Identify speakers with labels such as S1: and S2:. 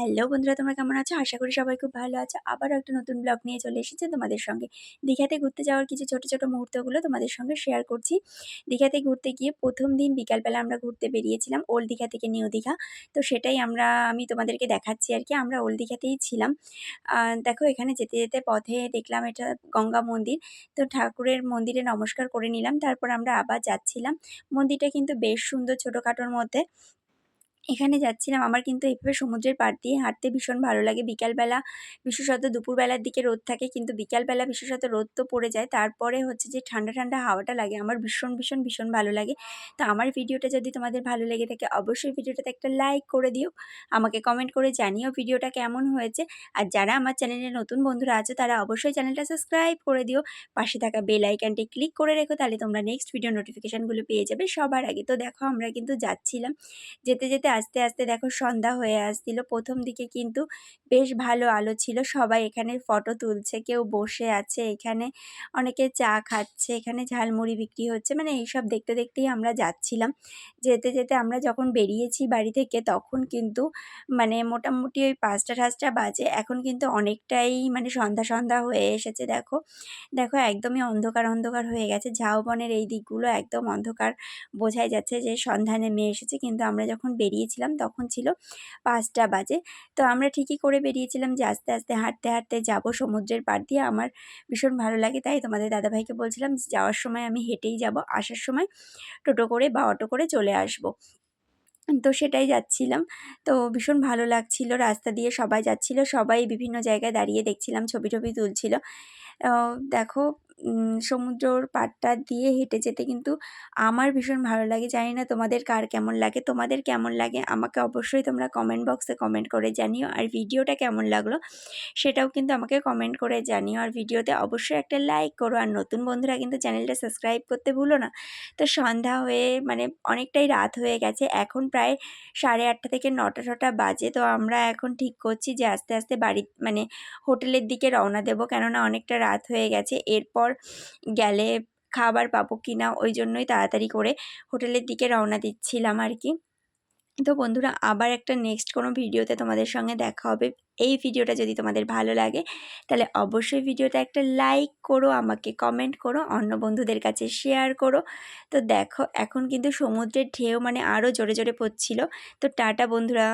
S1: Hello বন্ধুরা, তোমরা কেমন আছো? আশা করি সবাই খুব ভালো আছো। আবারও একটা নতুন ব্লগ নিয়ে চলে এসেছি তোমাদের সঙ্গে। দীঘাতে ঘুরতে যাওয়ার কিছু ছোট, ছোট মুহূর্তগুলো তোমাদের সঙ্গে শেয়ার করছি। দীঘাতে ঘুরতে গিয়ে ১ম দিন বিকালবেলা আমরা ঘুরতে বেরিয়েছিলাম ওল্ড দীঘা থেকে নিউ দীঘা। তো সেটাই আমি তোমাদেরকে দেখাচ্ছি আরকি। আমরা ওল্ড দীঘাতেই ছিলাম। দেখো এখানে যেতে, যেতে পথে দেখলাম এটা গঙ্গা মন্দির। তো ঠাকুরের মন্দিরে নমস্কার করে নিলাম। তারপর আমরা আবার যাচ্ছিলাম। মন্দিরটা কিন্তু বেশ সুন্দর ছোটখাটোর মধ্যে। এখানে যাচ্ছিলাম। আমার কিন্তু এভাবে সমুদ্রের পাড় দিয়ে হাঁটতে ভীষণ ভালো লাগে। বিকালবেলা বিশেষত দুপুরবেলার দিকে রোদ থাকে, কিন্তু বিকালবেলা বিশেষত রোদ তো পড়ে যায়। তারপরে হচ্ছে যে ঠান্ডা, ঠান্ডা হাওয়াটা লাগে। আমার ভীষণ, ভীষণ, ভীষণ ভালো লাগে। তো আমার ভিডিওটা যদি তোমাদের ভালো লেগে থাকে অবশ্যই ভিডিওটাতে একটা লাইক করে দিও। আমাকে কমেন্ট করে জানিও ভিডিওটা কেমন হয়েছে। আর যারা আমার চ্যানেলে নতুন বন্ধুরা আছো তারা অবশ্যই চ্যানেলটা সাবস্ক্রাইব করে দিও। পাশে থাকা বেল আইকনটি ক্লিক করে রেখো, তাহলে তোমরা নেক্সট ভিডিও নোটিফিকেশনগুলো পেয়ে যাবে সবার আগে। তো দেখো আমরা কিন্তু যাচ্ছিলাম। যেতে, যেতে আস্তে, আস্তে দেখো সন্ধ্যা হয়ে আসছিল। ১ম দিকে কিন্তু বেশ ভালো আলো ছিল। সবাই এখানে ফটো তুলছে, কেউ বসে আছে এখানে, অনেকে চা খাচ্ছে, এখানে ঝালমুড়ি বিক্রি হচ্ছে। মানে এইসব দেখতে, দেখতেই আমরা যাচ্ছিলাম। যেতে, যেতে আমরা যখন বেরিয়েছি বাড়ি থেকে তখন কিন্তু মানে মোটামুটি ওই ৫টা-৬টা বাজে। এখন কিন্তু অনেকটাই মানে সন্ধ্যা, সন্ধ্যা হয়ে এসেছে দেখো। দেখো একদমই অন্ধকার, অন্ধকার হয়ে গেছে। ঝাউবনের এই দিকগুলো একদম অন্ধকার। বোঝাই যাচ্ছে যে সন্ধ্যা নেমে এসেছে, কিন্তু আমরা যখন বেরিয়েছিলাম তখন ছিল ৫টা বাজে। তো আমরা ঠিকই করে বেরিয়েছিলাম যে আস্তে, আস্তে হাঁটতে, হাঁটতে যাবো সমুদ্রের পাড় দিয়ে। আমার ভীষণ ভালো লাগে, তাই তোমাদের দাদাভাইকে বলছিলাম যে যাওয়ার সময় আমি হেঁটেই যাবো, আসার সময় টোটো করে বা অটো করে চলে আসবো। তো সেটাই যাচ্ছিলাম। তো ভীষণ ভালো লাগছিল, রাস্তা দিয়ে সবাই যাচ্ছিল। সবাই বিভিন্ন জায়গায় দাঁড়িয়ে দেখছিলাম, ছবি-টবি তুলছিল। দেখো সমুদ্রর পাড়টা দিয়ে হেঁটে যেতে কিন্তু আমার ভীষণ ভালো লাগে। জানি না তোমাদের কার কেমন লাগে? তোমাদের কেমন লাগে আমাকে অবশ্যই তোমরা কমেন্ট বক্সে কমেন্ট করে জানিও। আর ভিডিওটা কেমন লাগলো সেটাও কিন্তু আমাকে কমেন্ট করে জানিও। আর ভিডিওতে অবশ্যই একটা লাইক করো। আর নতুন বন্ধুরা কিন্তু চ্যানেলটা সাবস্ক্রাইব করতে ভুলো না। তো সন্ধ্যা হয়ে মানে অনেকটাই রাত হয়ে গেছে। এখন প্রায় 8:30 থেকে 9টা-10টা বাজে। তো আমরা এখন ঠিক করছি যে আস্তে, আস্তে বাড়ি মানে হোটেলের দিকে রওনা দেব। কেননা অনেকটা রাত হয়ে গেছে। এরপর গেলে খাবার পাবো কিনা ওই জন্যই তাড়াতাড়ি করে হোটেলের দিকে রওনা দিচ্ছিলাম আরকি। তো বন্ধুরা আবার একটা নেক্সট কোনো ভিডিওতে তোমাদের সঙ্গে দেখা হবে। এই ভিডিওটা যদি তোমাদের ভালো লাগে তাহলে অবশ্যই ভিডিওটা একটা লাইক করো, আমাকে কমেন্ট করো, অন্য বন্ধুদের কাছে শেয়ার করো। তো দেখো এখন কিন্তু সমুদ্রের ঢেউ মানে আরও জোরে, জোরে পড়ছিল। তো টাটা বন্ধুরা।